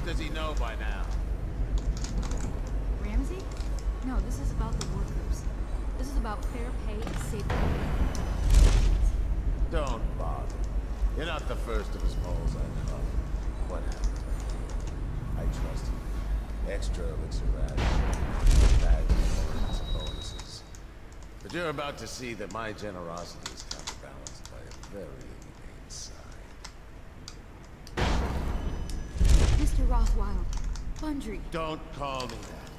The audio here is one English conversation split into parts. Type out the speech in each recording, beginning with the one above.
much does he know by now? Ramsey? No, this is about the workers. This is about fair pay and safety. Don't bother. You're not the first of his moles I've caught. What happened? I trust you. Extra elixir rations, bad bonuses. But you're about to see that my generosity is counterbalanced by a very inhumane side. Mr. Rothwild, Bundry. Don't call me that.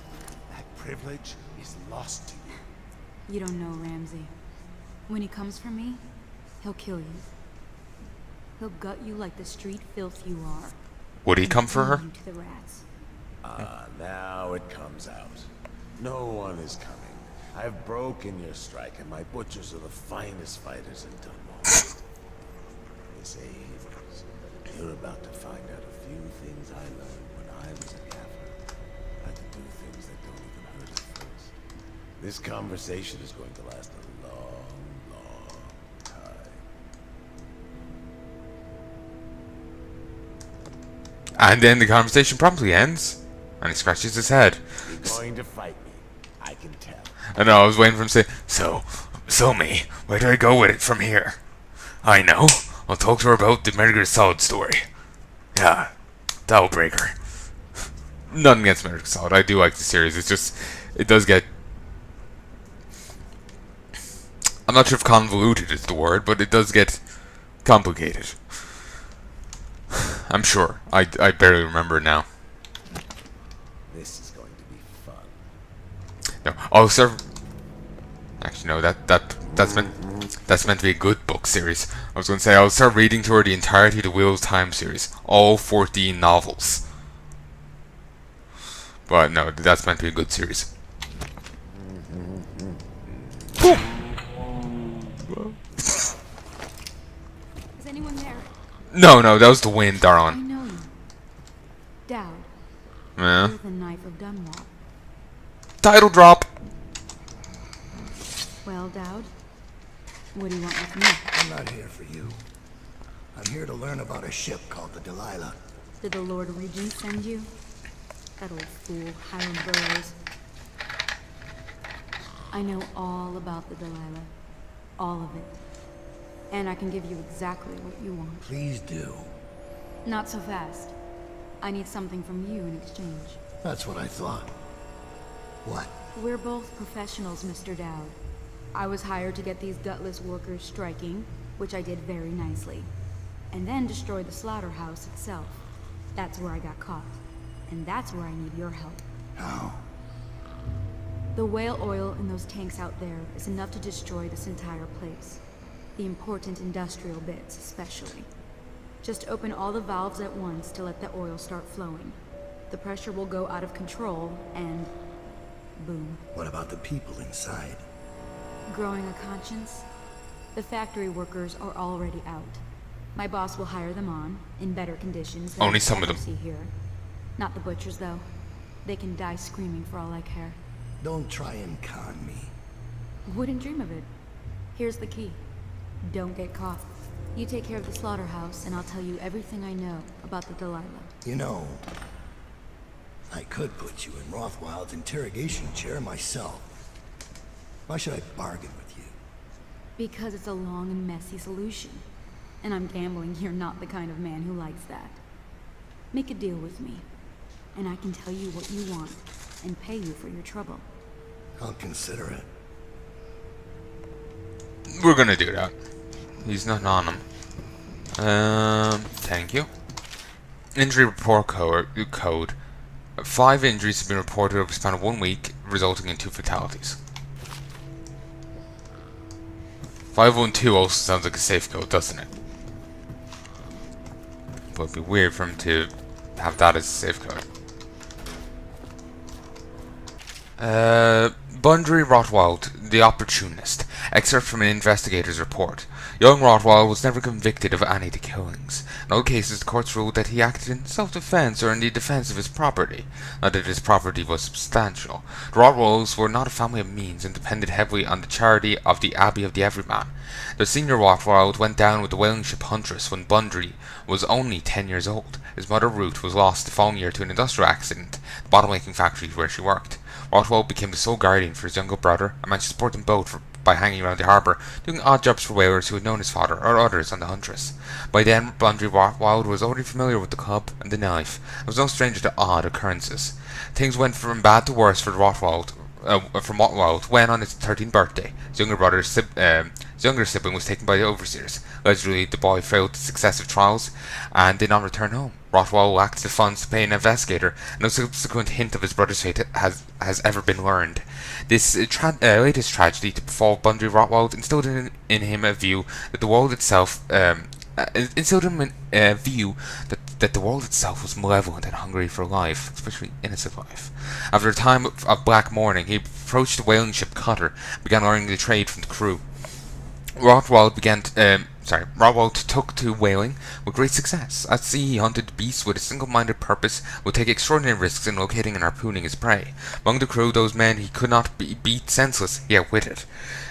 That privilege is lost to you. You don't know Ramsey. When he comes for me, he'll kill you. He'll gut you like the street filth you are. Would he come for her? To the rats. Now it comes out. No one is coming. I've broken your strike, and my butchers are the finest fighters in Dunwall. They say heroes. You're about to find out a few things I learned when I was a gaffer. I can do things that don't even hurt at first. This conversation is going to last a long, long time. And then the conversation promptly ends, and he scratches his head. You're going to fight me. I can tell. I know, I was waiting for him to say, so me, where do I go with it from here? I know, I'll talk to her about the Metal Gear Solid story. Yeah, that'll break her. Nothing against Metal Gear Solid, I do like the series, it's just, it does get... I'm not sure if convoluted is the word, but it does get complicated. I'm sure, I barely remember it now. This is going to be fun. No, I'll start. Actually, no. That's meant to be a good book series. I was going to say I'll start reading through the entirety of the Wheel of Time series, all 14 novels. But no, that's meant to be a good series. Boom. Is anyone there? No, that was the wind, I Darlin. know you. Dowd. Yeah. You're the knife of Dunwall. Title drop. Well, Dowd, what do you want with me? I'm not here for you. I'm here to learn about a ship called the Delilah. Did the Lord Regent send you? That old fool, Hiram Burrows. I know all about the Delilah. All of it. And I can give you exactly what you want. Please do. Not so fast. I need something from you in exchange. That's what I thought. What? We're both professionals, Mr. Dowd. I was hired to get these gutless workers striking, which I did very nicely. And then destroy the slaughterhouse itself. That's where I got caught. And that's where I need your help. How? The whale oil in those tanks out there is enough to destroy this entire place. The important industrial bits, especially. Just open all the valves at once to let the oil start flowing. The pressure will go out of control, and... boom. What about the people inside? Growing a conscience? The factory workers are already out. My boss will hire them on, in better conditions than Only some of them. see here. Not the butchers, though. They can die screaming for all I care. Don't try and con me. Wouldn't dream of it. Here's the key. Don't get caught. You take care of the slaughterhouse, and I'll tell you everything I know about the Delilah. You know, I could put you in Rothwild's interrogation chair myself. Why should I bargain with you? Because it's a long and messy solution. And I'm gambling you're not the kind of man who likes that. Make a deal with me, and I can tell you what you want, and pay you for your trouble. I'll consider it. We're gonna do that. He's not on him. Thank you. Injury report code. 5 injuries have been reported over the span of 1 week, resulting in 2 fatalities. 512 also sounds like a safe code, doesn't it? But it'd be weird for him to have that as a safe code. Bundry Rothwild, the opportunist. Excerpt from an investigator's report. Young Rothwell was never convicted of any of the killings. In all cases, the courts ruled that he acted in self-defense or in the defense of his property, not that his property was substantial. The Rothwells were not a family of means and depended heavily on the charity of the Abbey of the Everyman. Their senior Rothwell went down with the whaling ship Huntress when Bundry was only 10 years old. His mother Ruth was lost the following year to an industrial accident, the bottle-making factory where she worked. Rothwell became the sole guardian for his younger brother and managed to support them both by hanging around the harbour, doing odd jobs for whalers who had known his father or others on the Huntress. By then, Bundry Rothwell was already familiar with the club and the knife, and was no stranger to odd occurrences. Things went from bad to worse for Rothwell when, on his 13th birthday, his younger sibling was taken by the overseers. Allegedly, the boy failed successive trials and did not return home. Rothwell lacked the funds to pay an investigator, and no subsequent hint of his brother's fate has ever been learned. This latest tragedy to befall Bundry Rothwell instilled in him a view that the world itself that the world itself was malevolent and hungry for life, especially innocent life. After a time of black mourning, he approached the whaling ship Cutter and began learning the trade from the crew. Rothwell took to whaling with great success. At sea, he hunted beasts with a single-minded purpose, would take extraordinary risks in locating and harpooning his prey. Among the crew, those men he could not beat senseless, he outwitted.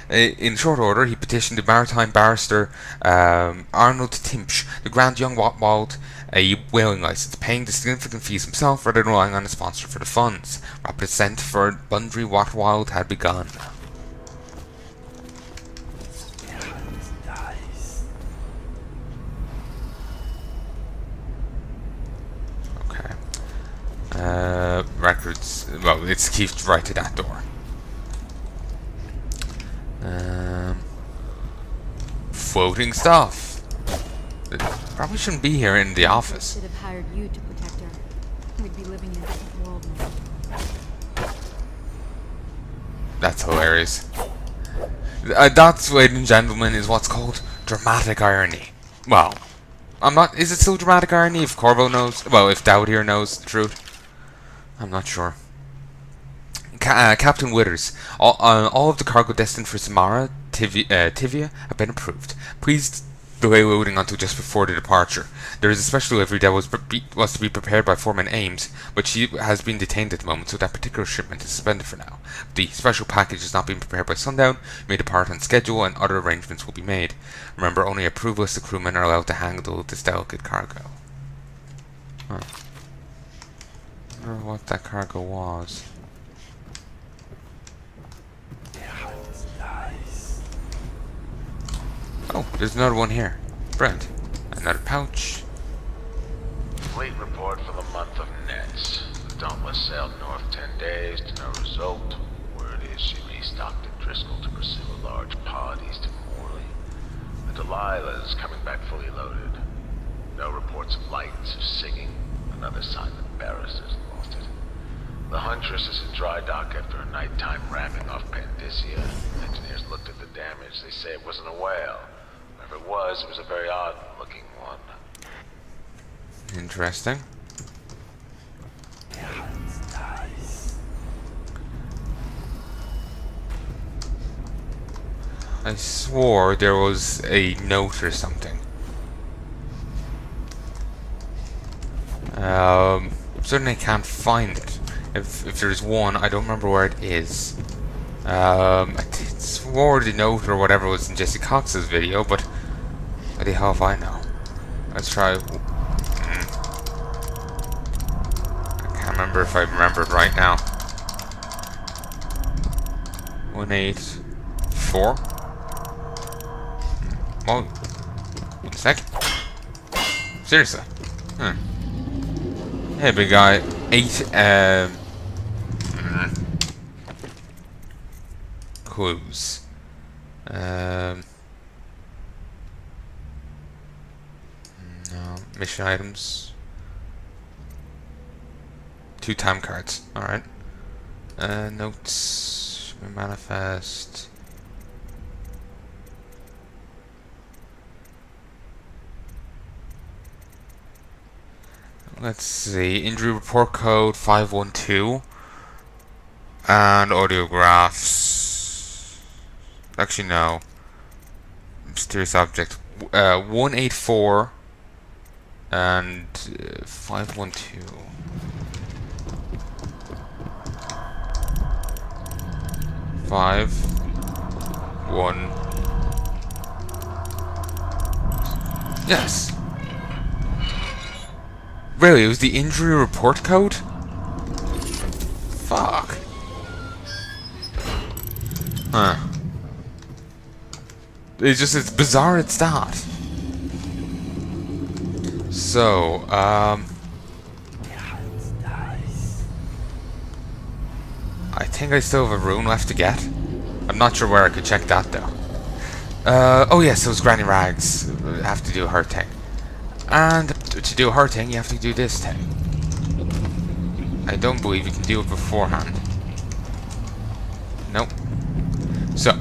In short order, he petitioned the maritime barrister Arnold Timpsch to grant young Rothwell a whaling license, paying the significant fees himself rather than relying on a sponsor for the funds. Rapid ascent for Bundry Rothwell had begun. Records. Well, it's kept right to that door. Floating stuff. It probably shouldn't be here in the office. Should have hired you to protect her. We'd be living in a different world now. That's hilarious. That, ladies and gentlemen, is what's called dramatic irony. Well, I'm not. Is it still dramatic irony if Corvo knows? Well, if Dowd here knows the truth. I'm not sure. Captain Withers, all of the cargo destined for Samara, Tivia, have been approved. Please delay loading until just before the departure. There is a special delivery that was to be prepared by Foreman Ames, but she has been detained at the moment, so that particular shipment is suspended for now. The special package is not being prepared by sundown, may depart on schedule, and other arrangements will be made. Remember, only approved list of crewmen are allowed to handle this delicate cargo. Huh. I wonder what that cargo was. Oh, there's another one here. Brent. Another pouch. Fleet report for the month of Nets. The Dauntless sailed north 10 days to no result. Word is she restocked at Driscoll to pursue a large pod east of Morley. The Delilah's coming back fully loaded. No reports of lights or singing. Another sign that Barrister's lost it. The Huntress is in dry dock after a nighttime ramming off Pandyssia. Engineers looked at the damage. They say it wasn't a whale. If it was a very odd-looking one. Interesting. I swore there was a note or something. Certainly can't find it. If there's one, I don't remember where it is. I swore the note or whatever was in Jesse Cox's video, but what the hell if I know? Let's try. I can't remember if I remembered right now. 184. Well, 1 second. Seriously. Hey, big guy. 8. Clues. No. Mission items. 2 time cards. Alright. Notes. Manifest. Let's see. Injury report code 512. And audiographs. Actually, no. Mysterious object. 184 and 512. 5 1. Yes. Really, it was the injury report code? Fuck. Huh. It's bizarre it's that. So, I think I still have a rune left to get. I'm not sure where I could check that though. Oh yes, those Granny Rags have to do her thing. And to do her thing, you have to do this thing. I don't believe you can do it beforehand. Nope. So,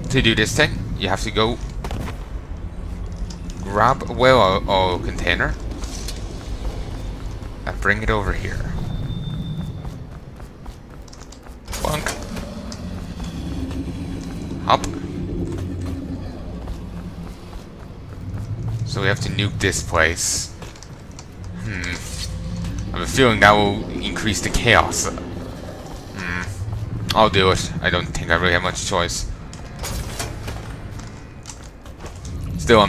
to do this thing, you have to go grab a whale oil container and bring it over here. Plunk. Hop. So we have to nuke this place. I have a feeling that will increase the chaos. I'll do it. I don't think I really have much choice. Still, I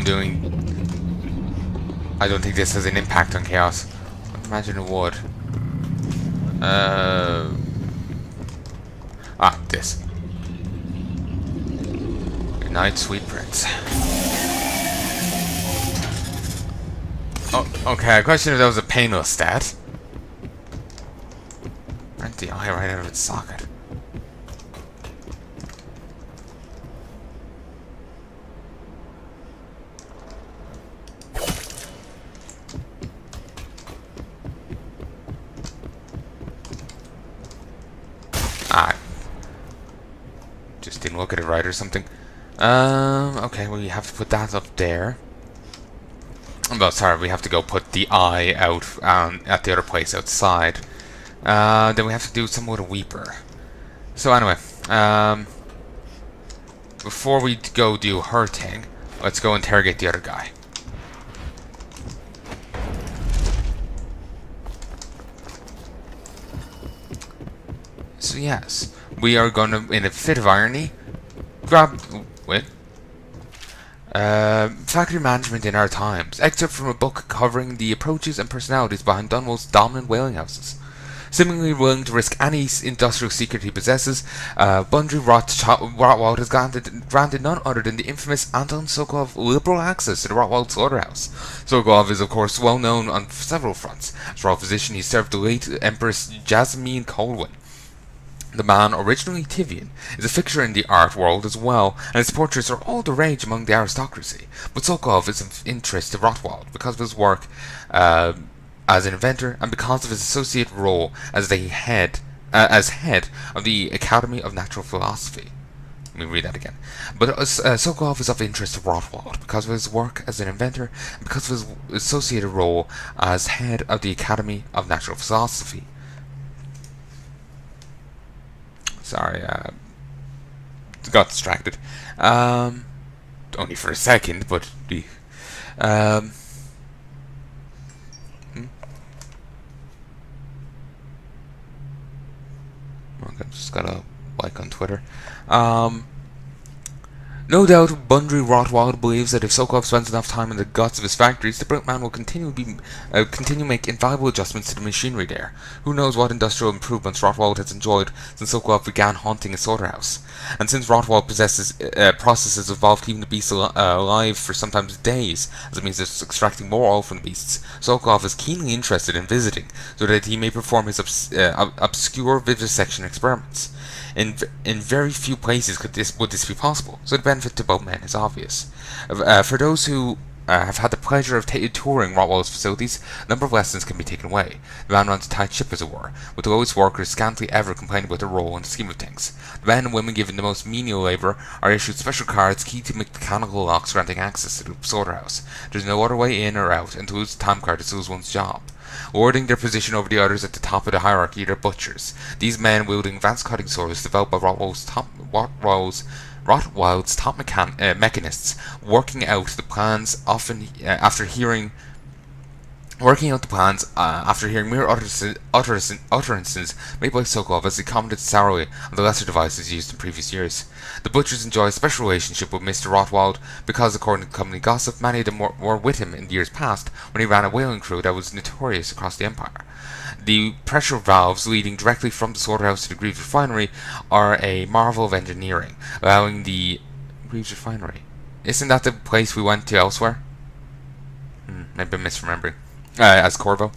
don't think this has an impact on chaos. Imagine it would. This. Good night, sweet prince. Oh, okay, I question if that was a painless stat. Rent the eye right out of its socket. Just didn't look at it right or something. Okay, well, you have to put that up there. Oh, sorry, we have to go put the eye out at the other place outside. Then we have to do some with a weeper. So anyway, before we go do her thing, let's go interrogate the other guy. So yes, we are gonna, in a fit of irony, factory management in our times. Excerpt from a book covering the approaches and personalities behind Dunwall's dominant whaling houses. Seemingly willing to risk any industrial secret he possesses, Bundry Rotwald has granted none other than the infamous Anton Sokolov liberal access to the Rotwald slaughterhouse. Sokolov is, of course, well known on several fronts. As royal physician, he served the late Empress Jasmine Colwyn. The man, originally Tivian, is a fixture in the art world as well, and his portraits are all the rage among the aristocracy. But Sokolov is of interest to Rotwald because of his work as an inventor and because of his associate role as head of the Academy of Natural Philosophy. Let me read that again. But Sokolov is of interest to Rotwald because of his work as an inventor and because of his associated role as head of the Academy of Natural Philosophy. Sorry, got distracted. Only for a second, but I just got a like on Twitter. No doubt, Bundry Rotwald believes that if Sokolov spends enough time in the guts of his factories, the brilliant man will continue to make invaluable adjustments to the machinery there. Who knows what industrial improvements Rotwald has enjoyed since Sokolov began haunting his slaughterhouse. And since Rotwald possesses processes involved keeping the beasts alive for sometimes days, as it means it's extracting more oil from the beasts, Sokolov is keenly interested in visiting, so that he may perform his obscure vivisection experiments. In very few places would this be possible, so the benefit to both men is obvious. For those who have had the pleasure of touring Rotwald's facilities, a number of lessons can be taken away. The man runs a tight ship, as it were, with the lowest workers scantily ever complaining about their role in the scheme of things. The men and women given the most menial labour are issued special cards key to mechanical locks granting access to the slaughterhouse. There's no other way in or out, and to lose the time card is to lose one's job. Lording their position over the others at the top of the hierarchy, they're butchers. These men wielding advanced cutting swords developed by Rotwald's Rottweil's top mechanists working out the plans after hearing mere utterances made by Sokolov as he commented sourly on the lesser devices used in previous years. The butchers enjoy a special relationship with Mr. Rottweil because, according to company gossip, many of them were with him in years past when he ran a whaling crew that was notorious across the Empire. The pressure valves leading directly from the slaughterhouse to the Greaves refinery are a marvel of engineering, allowing the Greaves refinery. Isn't that the place we went to elsewhere? Maybe I'm misremembering. As Corvo.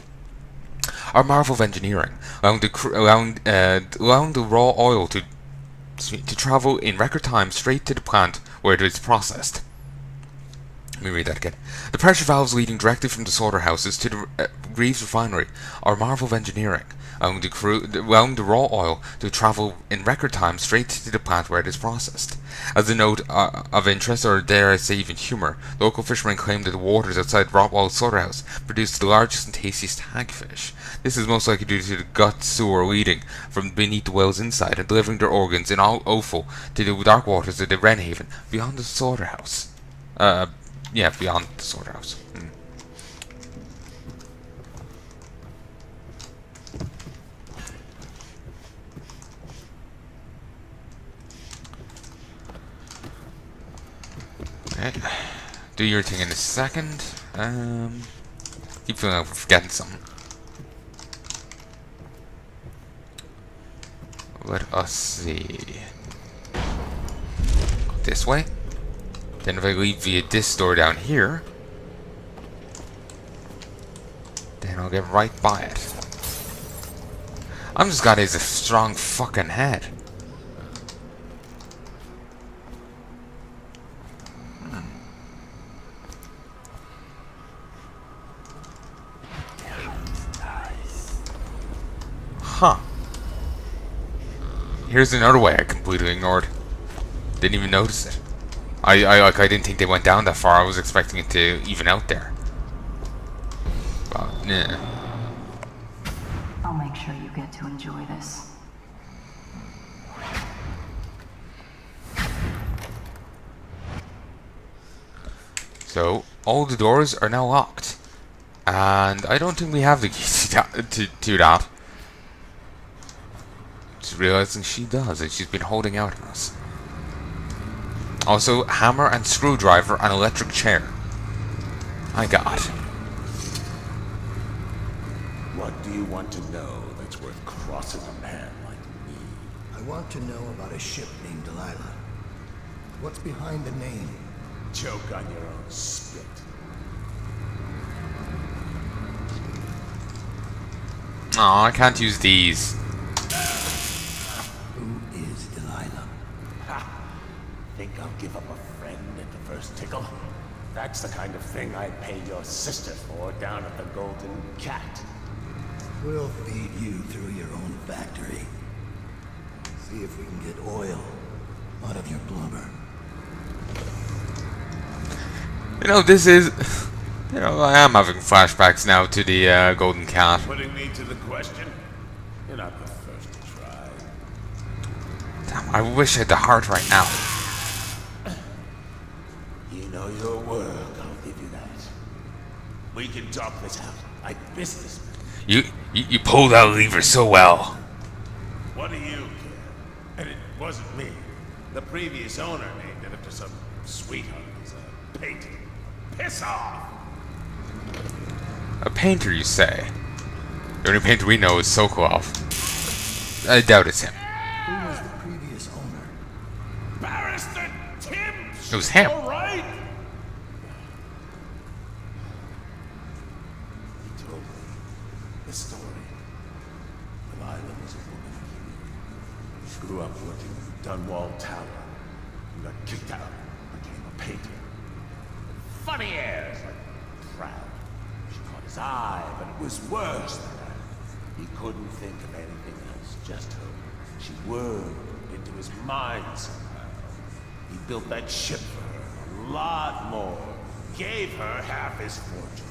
Our marvel of engineering, allowing the raw oil to travel in record time straight to the plant where it is processed. Let me read that again. The pressure valves leading directly from the slaughterhouses to the Greaves refinery are marvel of engineering, allowing the raw oil to travel in record time straight to the plant where it is processed. As a note of interest, or dare I say even humour, local fishermen claim that the waters outside Rottweil's slaughterhouse produce the largest and tastiest hagfish. This is most likely due to the gut sewer leading from beneath the whale's inside and delivering their organs in all offal to the dark waters of the Wrenhaven beyond the slaughterhouse. Beyond the slaughterhouse. Okay. Do your thing in a second. Keep feeling like we're forgetting something. Let us see. Go this way. Then if I leave via this door down here, then I'll get right by it. I'm just got a strong fucking head. Huh. Here's another way I completely ignored. Didn't even notice it. I didn't think they went down that far. I was expecting it to even out there. But, nah. I'll make sure you get to enjoy this. So, all the doors are now locked. And I don't think we have the key to that. Just realizing she does, and she's been holding out on us. Also, hammer and screwdriver and electric chair. My god. What do you want to know that's worth crossing a man like me? I want to know about a ship named Delilah. What's behind the name? Choke on your own spit. Aw, I can't use these. Who is Delilah? Ha! Think I'll give up a friend at the first tickle? That's the kind of thing I'd pay your sister for down at the Golden Cat. We'll feed you through your own factory. See if we can get oil out of your blubber. You know, this is... You know, I am having flashbacks now to the Golden Cat. Putting me to the question? You're not the first to try. Damn, I wish I had the heart right now. You know your work, I'll give you that. We can talk this out, like businessmen. You pulled that lever so well. What do you care? And it wasn't me. The previous owner named it after some sweetheart who's a painter. Piss off! A painter, you say? The only painter we know is Sokolov. I doubt it's him. Who was the previous owner? Barrister Tim! It was him. All right. He told me the story. Delilah was a woman he grew up working in Dunwall Tower and got kicked out, became a painter. Funny airs, like proud. She caught his eye, but it was worse than that. He couldn't think of anything else, just her. She wormed into his mind somehow. He built that ship for her, a lot more. Gave her half his fortune.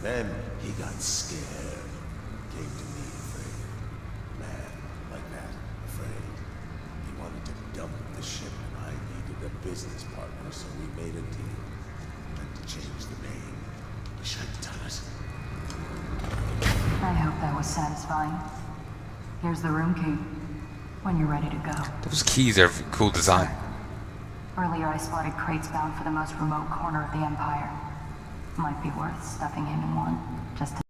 Then he got scared. Came to me afraid. Man like that, afraid. He wanted to dump the ship, and I a business partner, so we made a deal. And to change the name. Wish I'd done it. I hope that was satisfying. Here's the room key. When you're ready to go. Those keys are cool design. Earlier I spotted crates bound for the most remote corner of the Empire. Might be worth stuffing him in one, just to